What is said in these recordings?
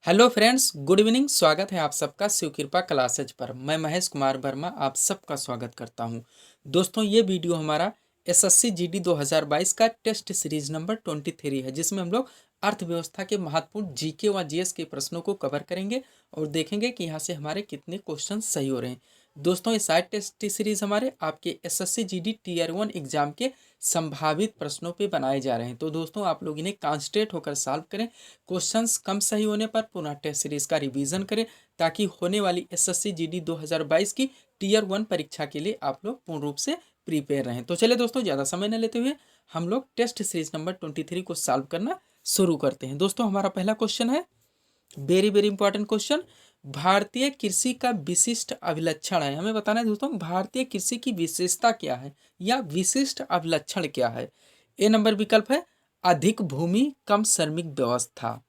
Hello friends, good evening. स्वागत है आप सबका शिव कृपा क्लासेज पर। मैं महेश कुमार वर्मा आप सबका स्वागत करता हूं। दोस्तों, ये वीडियो हमारा एसएससी जीडी 2022 का टेस्ट सीरीज नंबर 23 है, जिसमें हम लोग अर्थव्यवस्था के महत्वपूर्ण जीके व जीएस के प्रश्नों को कवर करेंगे और देखेंगे कि यहाँ से हमारे कितने क्वेश्चन सही हो रहे हैं। दोस्तों, ये सारे टेस्ट सीरीज हमारे आपके एसएससी जीडी टीयर 1 एग्जाम के संभावित प्रश्नों पे बनाए जा रहे हैं। तो दोस्तों, आप लोग इन्हें कॉन्सेंट्रेट होकर सॉल्व करें। क्वेश्चंस कम सही होने पर पुनः टेस्ट सीरीज का रिवीजन करें, ताकि होने वाली एसएससी जीडी 2022 की टीयर 1 परीक्षा के लिए आप लोग पूर्ण रूप से प्रिपेयर रहें। तो चलिए दोस्तों, ज़्यादा समय न लेते हुए हम लोग टेस्ट सीरीज नंबर 23 को सॉल्व करना शुरू करते हैं। दोस्तों, हमारा पहला क्वेश्चन है, वेरी वेरी इंपॉर्टेंट क्वेश्चन। भारतीय कृषि का विशिष्ट अभिलक्षण है। हमें बताना है दोस्तों, भारतीय कृषि की विशेषता क्या है या विशिष्ट अभिलक्षण क्या है। ए नंबर विकल्प है अधिक भूमि कम श्रमिक व्यवस्था।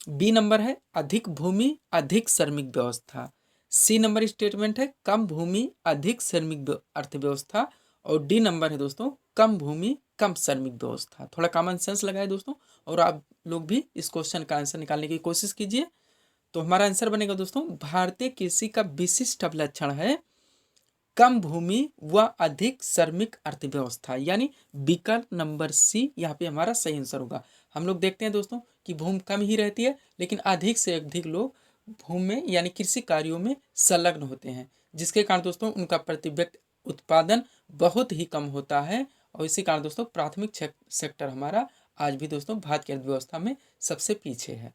बी नंबर है अधिक भूमि अधिक श्रमिक व्यवस्था। सी नंबर स्टेटमेंट है कम भूमि अधिक श्रमिक अर्थव्यवस्था। और डी नंबर है दोस्तों कम भूमि कम श्रमिक व्यवस्था। थोड़ा कॉमन सेंस लगाए दोस्तों, और आप लोग भी इस क्वेश्चन का आंसर निकालने की कोशिश कीजिए। तो हमारा आंसर बनेगा दोस्तों, भारतीय कृषि का विशिष्ट लक्षण है कम भूमि व अधिक श्रमिक अर्थव्यवस्था, यानी विकल्प नंबर सी यहाँ पे हमारा सही आंसर होगा। हम लोग देखते हैं दोस्तों कि भूमि कम ही रहती है, लेकिन अधिक से अधिक लोग भूमि में यानी कृषि कार्यों में संलग्न होते हैं, जिसके कारण दोस्तों उनका प्रति व्यक्ति उत्पादन बहुत ही कम होता है। और इसी कारण दोस्तों प्राथमिक सेक्टर हमारा आज भी दोस्तों भारत की अर्थव्यवस्था में सबसे पीछे है।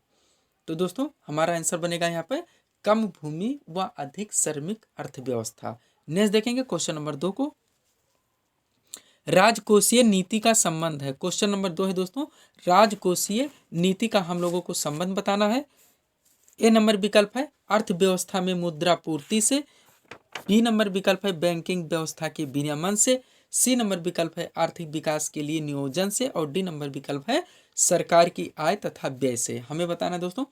तो दोस्तों हमारा आंसर बनेगा यहाँ पे कम भूमि व अधिक श्रमिक अर्थव्यवस्था। नेक्स्ट देखेंगे क्वेश्चन नंबर 2 को। राजकोषीय नीति का संबंध है। क्वेश्चन नंबर 2 है दोस्तों, राजकोषीय नीति का हम लोगों को संबंध बताना है। ए नंबर विकल्प है अर्थव्यवस्था में मुद्रा पूर्ति से। बी नंबर विकल्प है बैंकिंग व्यवस्था के विनियमन से। सी नंबर विकल्प है आर्थिक विकास के लिए नियोजन से। और डी नंबर विकल्प है सरकार की आय तथा व्यय से। हमें बताना है दोस्तों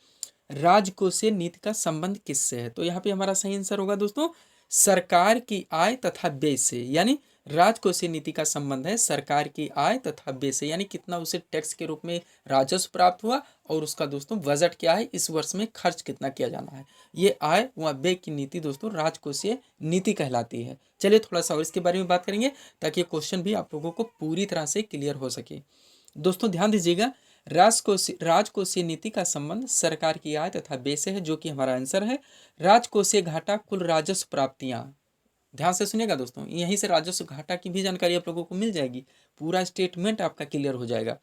राजकोषीय नीति का संबंध किससे है। तो यहाँ पे हमारा सही आंसर होगा दोस्तों सरकार की आय तथा व्यय से, यानी राजकोषीय नीति का संबंध है सरकार की आय तथा व्यय से, यानी कितना उसे टैक्स के रूप में राजस्व प्राप्त हुआ और उसका दोस्तों बजट क्या है, इस वर्ष में खर्च कितना किया जाना है। ये आय व व्यय की नीति दोस्तों राजकोषीय नीति कहलाती है। चलिए थोड़ा सा और इसके बारे में बात करेंगे, ताकि क्वेश्चन भी आप लोगों को पूरी तरह से क्लियर हो सके। दोस्तों ध्यान दीजिएगा, राजकोषीय नीति का संबंध सरकार की आय तथा व्यय से है, जो कि हमारा आंसर है। राजकोषीय घाटा कुल राजस्व प्राप्तियां, ध्यान से सुनिएगा दोस्तों, यहीं से राजस्व घाटा की भी जानकारी आप लोगों को मिल जाएगी, पूरा स्टेटमेंट आपका क्लियर हो जाएगा।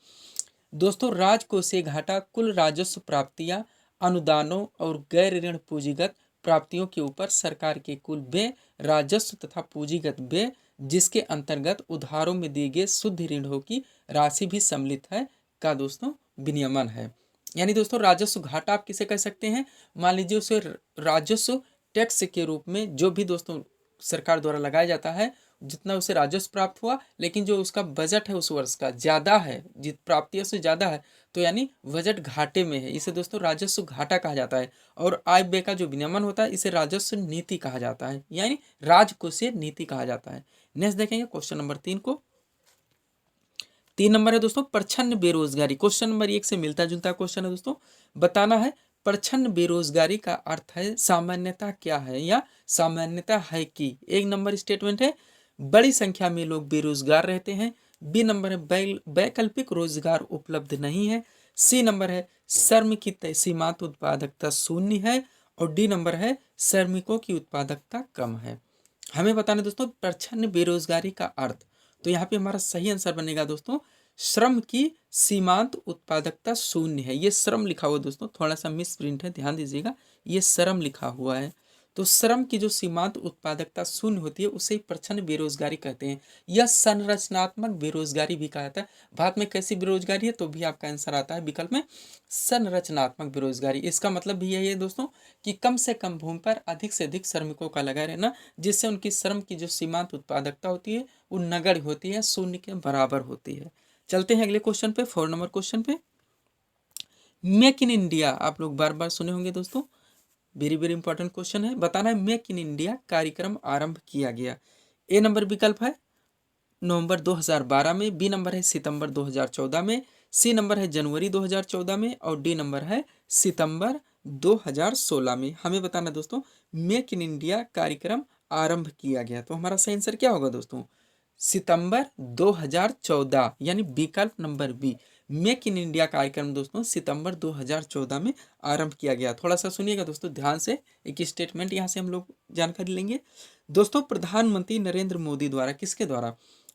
दोस्तों राजकोषीय घाटा कुल राजस्व प्राप्तियां अनुदानों और गैर ऋण पूंजीगत प्राप्तियों के ऊपर सरकार के कुल व्यय राजस्व तथा पूंजीगत व्यय, जिसके अंतर्गत उधारों में दिए गए शुद्ध ऋणों की राशि भी सम्मिलित है, का दोस्तों विनियमन है। यानी दोस्तों राजस्व घाटा आप किसे कह सकते हैं, मान लीजिए उसे राजस्व टैक्स के रूप में जो भी दोस्तों सरकार द्वारा लगाया जाता है, जितना उसे राजस्व प्राप्त हुआ, लेकिन जो उसका बजट है उस वर्ष का ज़्यादा है, जित प्राप्तियों से ज़्यादा है, तो यानी बजट घाटे में है, इसे दोस्तों राजस्व घाटा कहा जाता है। और आय व्यय का जो विनियमन होता है इसे राजस्व नीति कहा जाता है, यानी राजकोषीय नीति कहा जाता है। नेक्स्ट देखेंगे क्वेश्चन नंबर 3 को। 3 नंबर है दोस्तों प्रच्छन्न बेरोजगारी। क्वेश्चन नंबर 1 से मिलता जुलता क्वेश्चन है दोस्तों। बताना है प्रच्छन्न बेरोजगारी का अर्थ है सामान्यता क्या है या सामान्यता है कि। एक नंबर स्टेटमेंट है बड़ी संख्या में लोग बेरोजगार रहते हैं। बी नंबर है वैकल्पिक रोजगार उपलब्ध नहीं है। सी नंबर है श्रम की सीमांत उत्पादकता शून्य है। और डी नंबर है श्रमिकों की उत्पादकता कम है। हमें बताना दोस्तों प्रच्छन्न बेरोजगारी का अर्थ। तो यहाँ पे हमारा सही आंसर बनेगा दोस्तों श्रम की सीमांत उत्पादकता शून्य है। ये श्रम लिखा हुआ दोस्तों, थोड़ा सा मिस प्रिंट है, ध्यान दीजिएगा, ये श्रम लिखा हुआ है। तो श्रम की जो सीमांत उत्पादकता शून्य होती है उसे प्रच्छन्न बेरोजगारी कहते हैं। यह संरचनात्मक बेरोजगारी भी कहा जाता है। भारत में कैसी बेरोजगारी है, तो भी आपका आंसर आता है विकल्प में संरचनात्मक बेरोजगारी। इसका मतलब भी यही है दोस्तों कि कम से कम भूमि पर अधिक से अधिक श्रमिकों का लगा रहना, जिससे उनकी श्रम की जो सीमांत उत्पादकता होती है वो नगण्य होती है, शून्य के बराबर होती है। चलते हैं अगले क्वेश्चन पे, 4 नंबर क्वेश्चन पे। मेक इन इंडिया आप लोग बार बार सुने होंगे दोस्तों, वेरी वेरी इंपॉर्टेंट क्वेश्चन है। बताना है मेक इन इंडिया कार्यक्रम आरंभ किया गया। ए नंबर विकल्प है नवंबर 2012 में। बी नंबर है सितंबर 2014 में। सी नंबर है जनवरी 2014 में। और डी नंबर है सितंबर 2016 में हमें बताना दोस्तों मेक इन इंडिया कार्यक्रम आरंभ किया गया। तो हमारा सही आंसर क्या होगा दोस्तों? सितंबर 2014, यानी विकल्प नंबर बी। मेक इन इंडिया कार्यक्रम दोस्तों सितंबर 2014 में आरंभ किया गया। थोड़ा सा सुनिएगा दोस्तों ध्यान से, एक स्टेटमेंट यहाँ से हम लोग जानकारी लेंगे। दोस्तों प्रधानमंत्री नरेंद्र मोदी द्वारा, किसके द्वारा?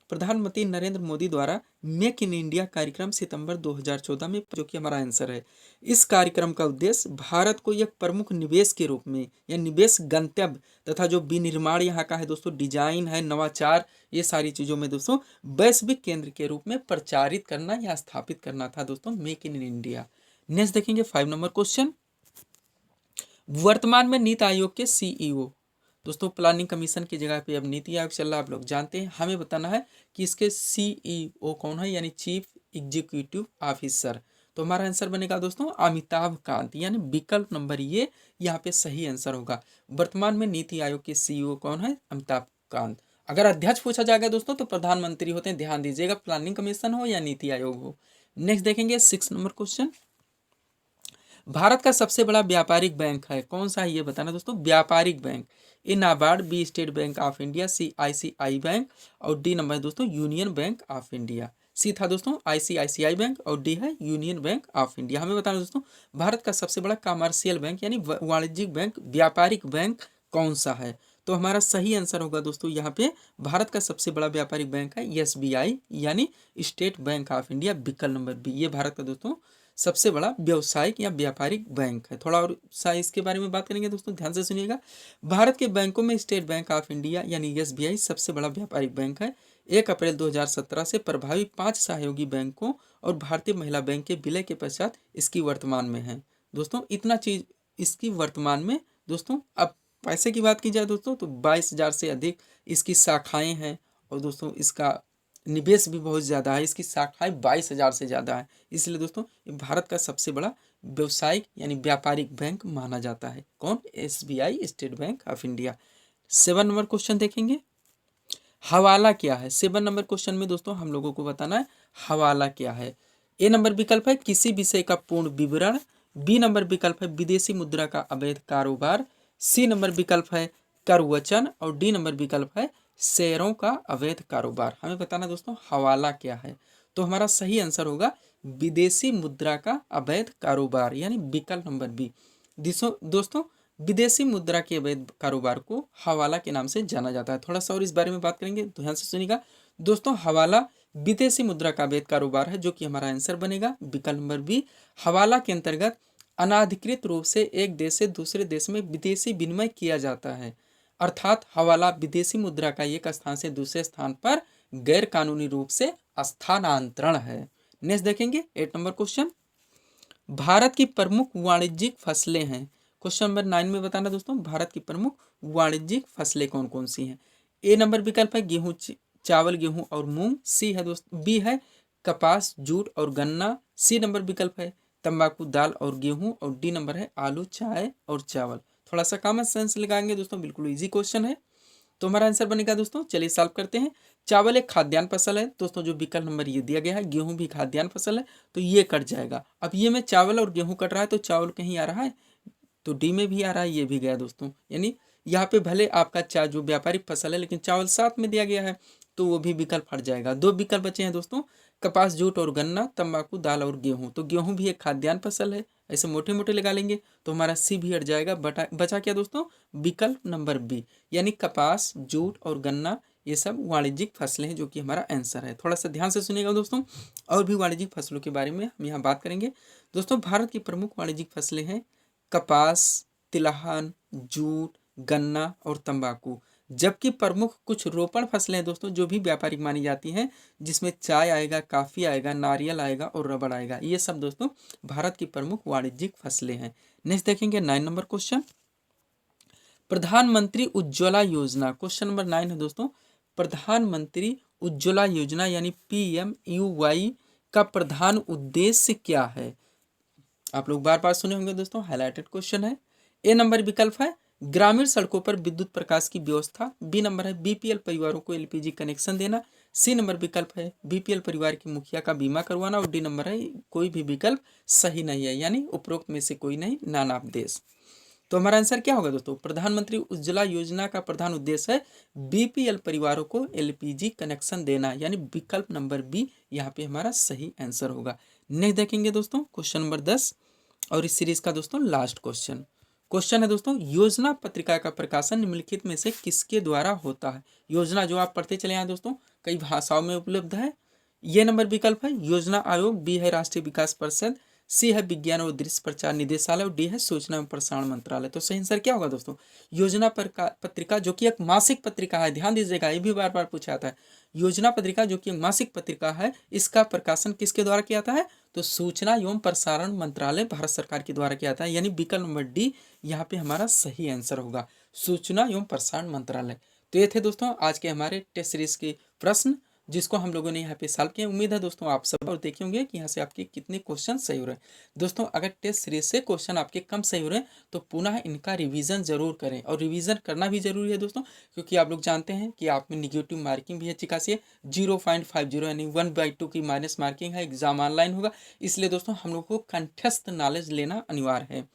प्रधानमंत्री नरेंद्र मोदी द्वारा मेक इन इंडिया कार्यक्रम सितंबर 2014 में, जो कि हमारा आंसर है। इस कार्यक्रम का उद्देश्य भारत को एक प्रमुख निवेश के रूप में या निवेश गंतव्य तथा जो विनिर्माण यहाँ का है दोस्तों, डिजाइन है, नवाचार, ये सारी चीज़ों में दोस्तों वैश्विक केंद्र के रूप में प्रचारित करना या स्थापित करना था दोस्तों मेक इन इंडिया। नेक्स्ट देखेंगे 5 नंबर क्वेश्चन। वर्तमान में नीति आयोग के सीईओ, दोस्तों प्लानिंग कमीशन की जगह पे अब नीति आयोग चल रहा है, आप लोग जानते हैं। हमें बताना है कि इसके सीईओ कौन है, यानी चीफ एग्जीक्यूटिव ऑफिसर। तो हमारा आंसर बनेगा दोस्तों अमिताभ कांत, यानी विकल्प नंबर ये यहाँ पे सही आंसर होगा। वर्तमान में नीति आयोग के सीईओ कौन है? अमिताभ कांत। अगर अध्यक्ष पूछा जाएगा दोस्तों तो प्रधानमंत्री होते हैं, ध्यान दीजिएगा, प्लानिंग कमीशन हो या नीति आयोग हो। नेक्स्ट देखेंगे 6 नंबर क्वेश्चन। भारत का सबसे बड़ा व्यापारिक बैंक है कौन सा है, ये बताना दोस्तों। व्यापारिक bank, A NABARD, B state bank of India, C ICI bank और डी नंबर है दोस्तों union bank of India. C था दोस्तों आईसीआईसीआई बैंक और डी है यूनियन बैंक ऑफ इंडिया। हमें बताना दोस्तों भारत का सबसे बड़ा कमर्शियल बैंक यानी वाणिज्यिक बैंक, व्यापारिक बैंक कौन सा है? तो हमारा सही आंसर होगा दोस्तों यहाँ पे भारत का सबसे बड़ा व्यापारिक बैंक है एसबीआई, यानी स्टेट बैंक ऑफ इंडिया, विकल्प नंबर बी। ये भारत का दोस्तों सबसे बड़ा व्यवसायिक या व्यापारिक बैंक है। थोड़ा और सा इसके बारे में बात करेंगे दोस्तों, ध्यान से सुनिएगा। भारत के बैंकों में स्टेट बैंक ऑफ इंडिया यानी एसबीआई सबसे बड़ा व्यापारिक बैंक है। 1 अप्रैल 2017 से प्रभावी 5 सहयोगी बैंकों और भारतीय महिला बैंक के विलय के पश्चात इसकी वर्तमान में है दोस्तों। इतना चीज इसकी वर्तमान में दोस्तों। अब पैसे की बात की जाए दोस्तों तो 22,000 से अधिक इसकी शाखाएं हैं और दोस्तों इसका निवेश भी बहुत ज़्यादा है, इसकी शाखाएं 22,000 से ज़्यादा है। इसलिए दोस्तों ये भारत का सबसे बड़ा व्यवसायिक यानी व्यापारिक बैंक माना जाता है। कौन? SBI, state bank of India. 7 number question देखेंगे, हवाला क्या है? 7 नंबर क्वेश्चन में दोस्तों हम लोगों को बताना है हवाला क्या है। ए नंबर विकल्प है किसी विषय का पूर्ण विवरण, बी नंबर विकल्प है विदेशी मुद्रा का अवैध कारोबार, सी नंबर विकल्प है कर वचन और डी नंबर विकल्प है शेयरों का अवैध कारोबार। हमें बताना दोस्तों हवाला क्या है। तो हमारा सही आंसर होगा विदेशी मुद्रा का अवैध कारोबार, यानी विकल्प नंबर बी। दोस्तों विदेशी मुद्रा के अवैध कारोबार को हवाला के नाम से जाना जाता है। थोड़ा सा और इस बारे में बात करेंगे, ध्यान से सुनिएगा दोस्तों। हवाला विदेशी मुद्रा का अवैध कारोबार है, जो कि हमारा आंसर बनेगा विकल्प नंबर बी। हवाला के अंतर्गत अनाधिकृत रूप से एक देश से दूसरे देश में विदेशी विनिमय किया जाता है, अर्थात हवाला विदेशी मुद्रा का एक स्थान से दूसरे स्थान पर गैर कानूनी रूप से स्थानांतरण है। नेक्स्ट देखेंगे 8 नंबर क्वेश्चन, भारत की प्रमुख वाणिज्यिक फसलें हैं। क्वेश्चन नंबर 9 में बताना दोस्तों भारत की प्रमुख वाणिज्यिक फसलें कौन कौन सी हैं। ए नंबर विकल्प है गेहूं, चावल, गेहूं और मूंग। सी है दोस्तों बी है कपास, जूट और गन्ना। सी नंबर विकल्प है तंबाकू, दाल और गेहूं और डी नंबर है आलू, चाय और चावल। थोड़ा सा कॉमन सेंस लगाएंगे दोस्तों, बिल्कुल इजी क्वेश्चन है। तो हमारा आंसर बनेगा दोस्तों, चलिए सॉल्व करते हैं। चावल एक खाद्यान्न फसल है दोस्तों, जो विकल्प नंबर ये दिया गया है। गेहूं भी खाद्यान्न फसल है, तो ये कट जाएगा। अब ये में चावल और गेहूं कट रहा है, तो चावल कहीं आ रहा है तो डी में भी आ रहा है, ये भी गया दोस्तों। यानी यहाँ पे भले आपका जो व्यापारिक फसल है, लेकिन चावल साथ में दिया गया है, तो वो भी विकल्प हट जाएगा। 2 विकल्प बचे हैं दोस्तों, कपास, जूट और गन्ना, तंबाकू, दाल और गेहूं। तो गेहूं भी एक खाद्यान्न फसल है, ऐसे मोटे मोटे लगा लेंगे तो हमारा सी भी हट जाएगा। बचा क्या दोस्तों? विकल्प नंबर बी, यानी कपास, जूट और गन्ना, ये सब वाणिज्यिक फसलें हैं, जो कि हमारा आंसर है। थोड़ा सा ध्यान से सुनिएगा दोस्तों, और भी वाणिज्यिक फसलों के बारे में हम यहाँ बात करेंगे। दोस्तों भारत की प्रमुख वाणिज्यिक फसलें हैं कपास, तिलहन, जूट, गन्ना और तंबाकू। जबकि प्रमुख कुछ रोपण फसलें हैं दोस्तों, जो भी व्यापारिक मानी जाती हैं, जिसमें चाय आएगा, काफ़ी आएगा, नारियल आएगा और रबड़ आएगा। ये सब दोस्तों भारत की प्रमुख वाणिज्यिक फसलें हैं। नेक्स्ट देखेंगे 9 नंबर क्वेश्चन, प्रधानमंत्री उज्ज्वला योजना। क्वेश्चन नंबर 9 है दोस्तों, प्रधानमंत्री उज्ज्वला योजना यानी PMUY का प्रधान उद्देश्य क्या है? आप लोग बार बार सुने होंगे दोस्तों, हाईलाइटेड क्वेश्चन है। ए नंबर विकल्प है ग्रामीण सड़कों पर विद्युत प्रकाश की व्यवस्था। बी नंबर है BPL परिवारों को LPG कनेक्शन देना। सी नंबर विकल्प है बीपीएल परिवार के मुखिया का बीमा करवाना, और डी नंबर है कोई भी विकल्प सही नहीं है, यानी उपरोक्त में से कोई नहीं, नान ऑफ दिस। तो हमारा आंसर क्या होगा दोस्तों, प्रधानमंत्री उज्ज्वला योजना का प्रधान उद्देश्य है बीपीएल परिवारों को एलपीजी कनेक्शन देना, यानी विकल्प नंबर बी यहाँ पे हमारा सही आंसर होगा। नेक्स्ट देखेंगे दोस्तों क्वेश्चन नंबर 10 और इस सीरीज का दोस्तों लास्ट क्वेश्चन है दोस्तों, योजना पत्रिका का प्रकाशन निम्नलिखित में से किसके द्वारा होता है। योजना जो आप पढ़ते चले आए दोस्तों कई भाषाओं में उपलब्ध है। ये नंबर विकल्प है योजना आयोग, बी है राष्ट्रीय विकास परिषद, सी है विज्ञान और दृश्य प्रचार निदेशालय, और डी है सूचना एवं प्रसारण मंत्रालय। तो सही आंसर क्या होगा दोस्तों, योजना पत्रिका जो कि एक मासिक पत्रिका है, ध्यान दीजिएगा ये भी बार बार पूछा जाता है। योजना पत्रिका जो कि एक मासिक पत्रिका है, इसका प्रकाशन किसके द्वारा किया जाता है, तो सूचना एवं प्रसारण मंत्रालय भारत सरकार के द्वारा किया जाता है, यानी विकल्प नंबर डी यहाँ पे हमारा सही आंसर होगा, सूचना एवं प्रसारण मंत्रालय। तो ये थे दोस्तों आज के हमारे टेस्ट सीरीज के प्रश्न जिसको हम लोगों ने यहाँ पे सॉल्व किया। उम्मीद है दोस्तों आप सब और देखे होंगे कि यहाँ से आपके कितने क्वेश्चन सही हो रहे हैं। दोस्तों अगर टेस्ट सीरीज से क्वेश्चन आपके कम सही हो रहे हैं तो पुनः इनका रिवीजन जरूर करें, और रिवीजन करना भी जरूरी है दोस्तों, क्योंकि आप लोग जानते हैं कि आप में निगेटिव मार्किंग भी अच्छी खासी है, 0.50 यानी 1/2 की माइनस मार्किंग है, एग्जाम ऑनलाइन होगा, इसलिए दोस्तों हम लोग को कंठस्थ नॉलेज लेना अनिवार्य है।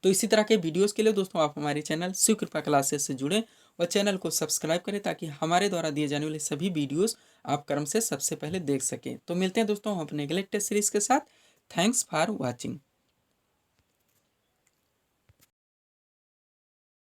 तो इसी तरह के वीडियोस के लिए दोस्तों आप हमारे चैनल शिव कृपा क्लासेस से जुड़ें और चैनल को सब्सक्राइब करें ताकि हमारे द्वारा दिए जाने वाले सभी वीडियोस आप क्रम से सबसे पहले देख सकें। तो मिलते हैं दोस्तों अपने अगले टेस्ट सीरीज के साथ। Thanks for watching.